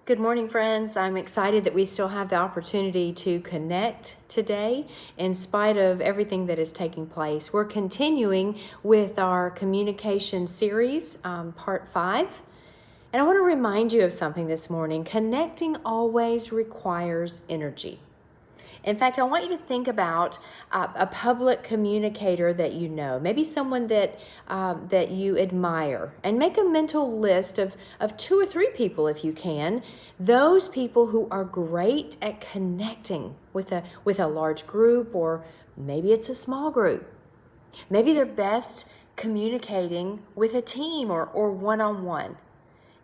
Good morning, friends. I'm excited that we still have the opportunity to connect today in spite of everything that is taking place. We're continuing with our communication series, part 5. And I want to remind you of something this morning. Connecting always requires energy. In fact, I want you to think about a public communicator that you know, maybe someone that you admire, and make a mental list of 2 or 3 people, if you can, those people who are great at connecting with a large group, or maybe it's a small group. Maybe they're best communicating with a team or one-on-one.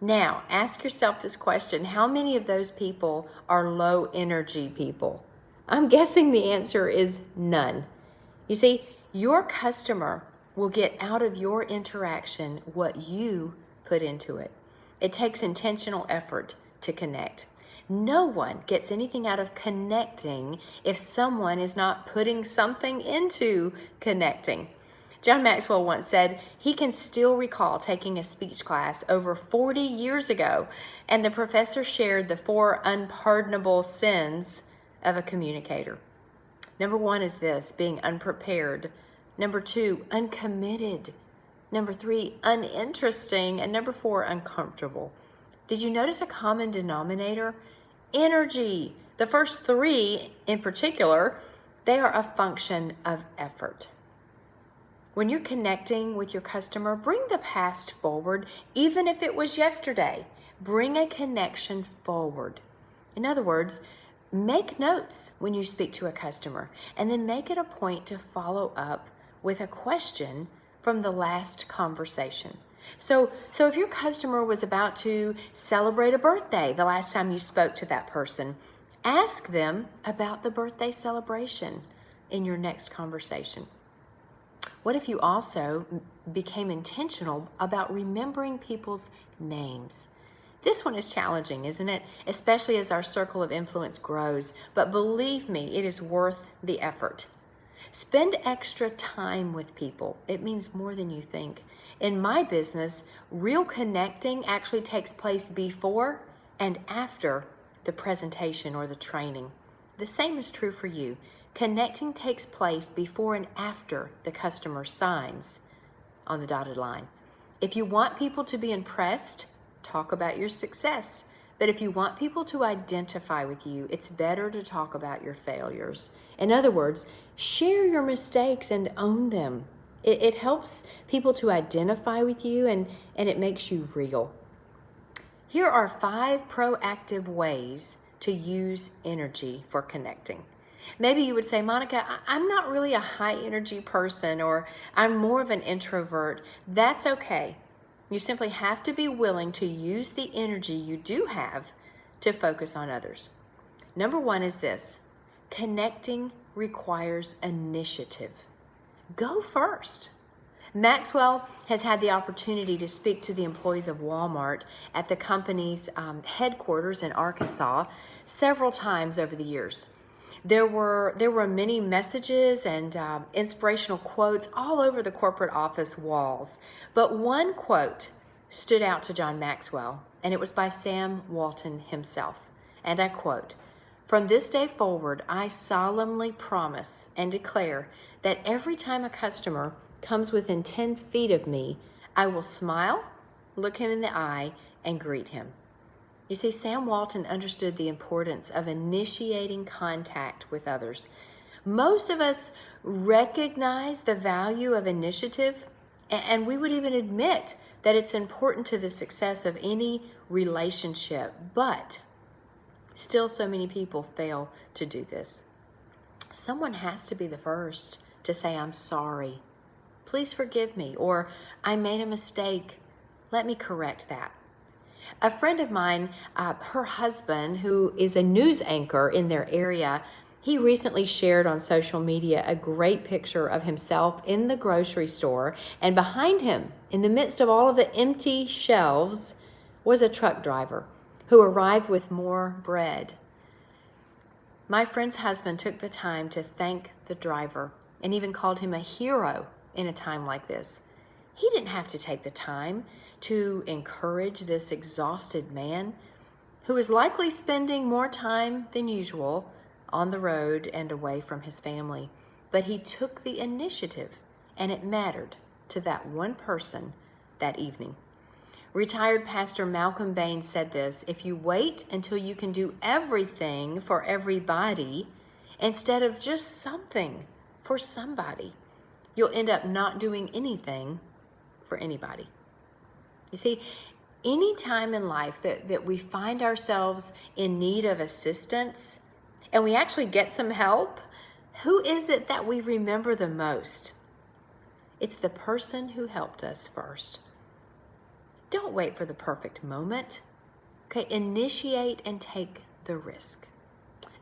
Now, ask yourself this question: how many of those people are low energy people? I'm guessing the answer is none. You see, your customer will get out of your interaction what you put into it. It takes intentional effort to connect. No one gets anything out of connecting if someone is not putting something into connecting. John Maxwell once said he can still recall taking a speech class over 40 years ago, and the professor shared the 4 unpardonable sins of a communicator. Number 1 is this: being unprepared. Number 2, uncommitted. Number 3, uninteresting. And number 4, uncomfortable. Did you notice a common denominator? Energy. The first 3 in particular, they are a function of effort. When you're connecting with your customer, bring the past forward, even if it was yesterday. Bring a connection forward. In other words, make notes when you speak to a customer, and then make it a point to follow up with a question from the last conversation. So if your customer was about to celebrate a birthday the last time you spoke to that person, ask them about the birthday celebration in your next conversation. What if you also became intentional about remembering people's names? This one is challenging, isn't it? Especially as our circle of influence grows. But believe me, it is worth the effort. Spend extra time with people. It means more than you think. In my business, real connecting actually takes place before and after the presentation or the training. The same is true for you. Connecting takes place before and after the customer signs on the dotted line. If you want people to be impressed, talk about your success. But if you want people to identify with you, it's better to talk about your failures. In other words, share your mistakes and own them. It helps people to identify with you, and it makes you real. Here are 5 proactive ways to use energy for connecting. Maybe you would say, Monica, I'm not really a high energy person, or I'm more of an introvert. That's okay. You simply have to be willing to use the energy you do have to focus on others. Number 1 is this: connecting requires initiative. Go first. Maxwell has had the opportunity to speak to the employees of Walmart at the company's headquarters in Arkansas several times over the years. There were many messages and inspirational quotes all over the corporate office walls. But one quote stood out to John Maxwell, and it was by Sam Walton himself. And I quote, "From this day forward, I solemnly promise and declare that every time a customer comes within 10 feet of me, I will smile, look him in the eye, and greet him." You see, Sam Walton understood the importance of initiating contact with others. Most of us recognize the value of initiative, and we would even admit that it's important to the success of any relationship, but still so many people fail to do this. Someone has to be the first to say, "I'm sorry. Please forgive me," or "I made a mistake. Let me correct that." A friend of mine, her husband, who is a news anchor in their area, he recently shared on social media a great picture of himself in the grocery store, and behind him, in the midst of all of the empty shelves, was a truck driver who arrived with more bread. My friend's husband took the time to thank the driver and even called him a hero in a time like this. He didn't have to take the time to encourage this exhausted man who is likely spending more time than usual on the road and away from his family. But he took the initiative, and it mattered to that one person that evening. Retired Pastor Malcolm Bain said this: if you wait until you can do everything for everybody instead of just something for somebody, you'll end up not doing anything for anybody. You see, any time in life that we find ourselves in need of assistance and we actually get some help, who is it that we remember the most? It's the person who helped us first. Don't wait for the perfect moment. Okay, initiate and take the risk.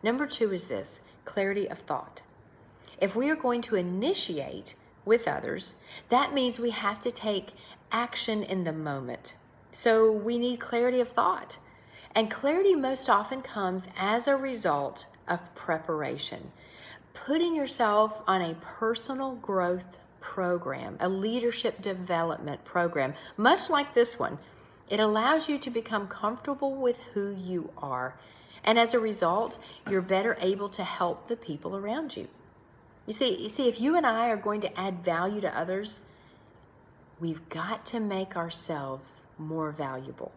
Number 2 is this: clarity of thought. If we are going to initiate with others, that means we have to take action in the moment. So we need clarity of thought. And clarity most often comes as a result of preparation. Putting yourself on a personal growth program, a leadership development program, much like this one. It allows you to become comfortable with who you are. And as a result, you're better able to help the people around you. You see, if you and I are going to add value to others, we've got to make ourselves more valuable.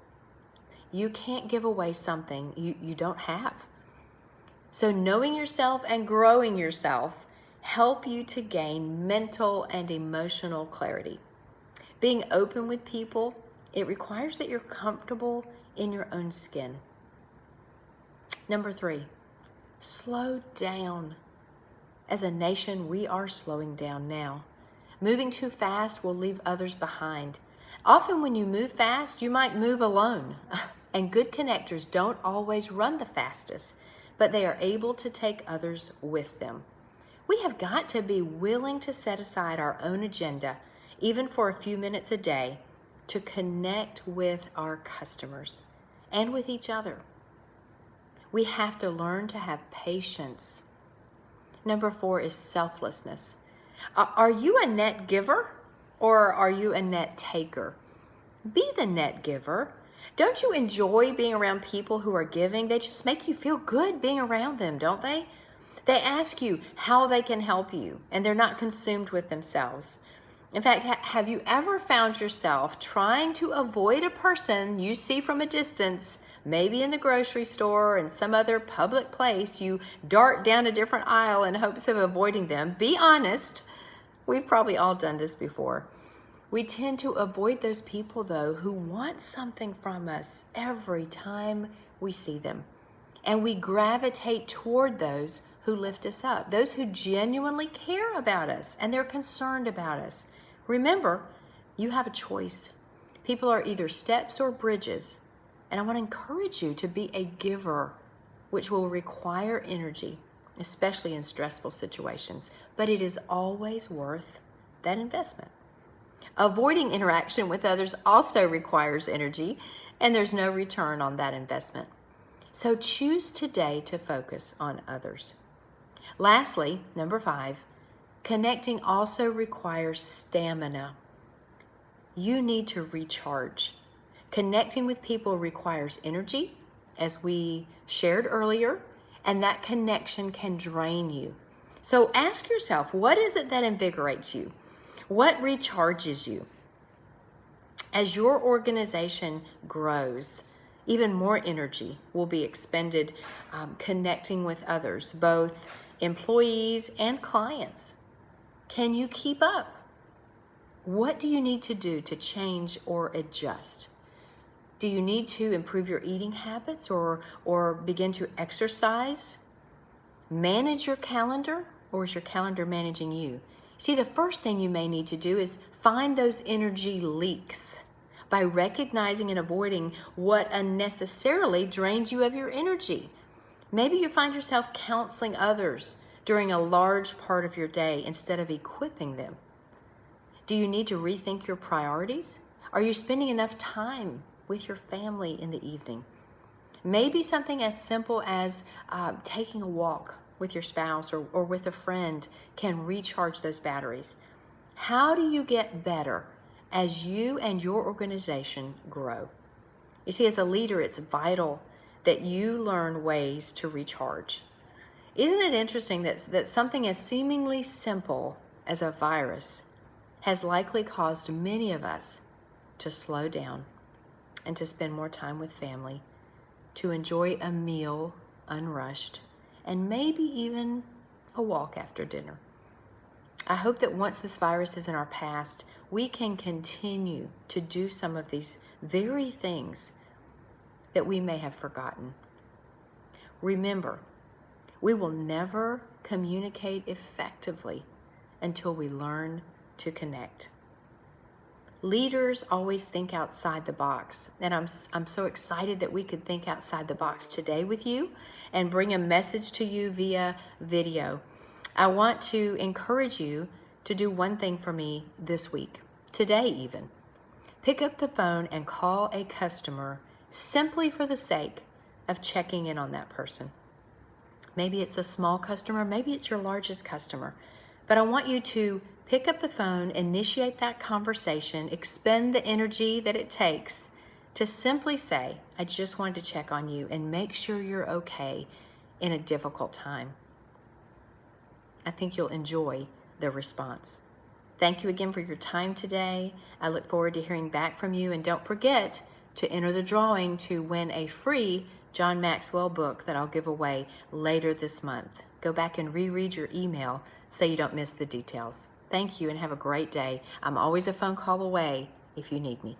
You can't give away something you don't have. So knowing yourself and growing yourself help you to gain mental and emotional clarity. Being open with people, it requires that you're comfortable in your own skin. Number 3, slow down. As a nation, we are slowing down now. Moving too fast will leave others behind. Often when you move fast, you might move alone. And good connectors don't always run the fastest, but they are able to take others with them. We have got to be willing to set aside our own agenda, even for a few minutes a day, to connect with our customers and with each other. We have to learn to have patience. Number 4 is selflessness. Are you a net giver or are you a net taker? Be the net giver. Don't you enjoy being around people who are giving? They just make you feel good being around them, don't they? They ask you how they can help you, and they're not consumed with themselves. In fact, have you ever found yourself trying to avoid a person you see from a distance, maybe in the grocery store or in some other public place? You dart down a different aisle in hopes of avoiding them. Be honest. We've probably all done this before. We tend to avoid those people, though, who want something from us every time we see them. And we gravitate toward those who lift us up, those who genuinely care about us and they're concerned about us. Remember, you have a choice. People are either steps or bridges. And I want to encourage you to be a giver, which will require energy, especially in stressful situations. But it is always worth that investment. Avoiding interaction with others also requires energy, and there's no return on that investment. So choose today to focus on others. Lastly, number 5, connecting also requires stamina. You need to recharge. Connecting with people requires energy, as we shared earlier, and that connection can drain you. So ask yourself, what is it that invigorates you? What recharges you? As your organization grows, even more energy will be expended connecting with others, both employees and clients. Can you keep up? What do you need to do to change or adjust? Do you need to improve your eating habits or begin to exercise? Manage your calendar, or is your calendar managing you? See, the first thing you may need to do is find those energy leaks by recognizing and avoiding what unnecessarily drains you of your energy. Maybe you find yourself counseling others during a large part of your day instead of equipping them. Do you need to rethink your priorities? Are you spending enough time with your family in the evening? Maybe something as simple as taking a walk with your spouse or with a friend can recharge those batteries. How do you get better as you and your organization grow? You see, as a leader, it's vital that you learn ways to recharge. Isn't it interesting that something as seemingly simple as a virus has likely caused many of us to slow down and to spend more time with family, to enjoy a meal unrushed, and maybe even a walk after dinner? I hope that once this virus is in our past, we can continue to do some of these very things that we may have forgotten. Remember, we will never communicate effectively until we learn to connect. Leaders always think outside the box, and I'm so excited that we could think outside the box today with you and bring a message to you via video. I want to encourage you to do one thing for me this week, today even. Pick up the phone and call a customer simply for the sake of checking in on that person. Maybe it's a small customer, maybe it's your largest customer. But I want you to pick up the phone, initiate that conversation, expend the energy that it takes to simply say, I just wanted to check on you and make sure you're okay in a difficult time. I think you'll enjoy the response. Thank you again for your time today. I look forward to hearing back from you, and don't forget to enter the drawing to win a free John Maxwell book that I'll give away later this month. Go back and reread your email so you don't miss the details. Thank you and have a great day. I'm always a phone call away if you need me.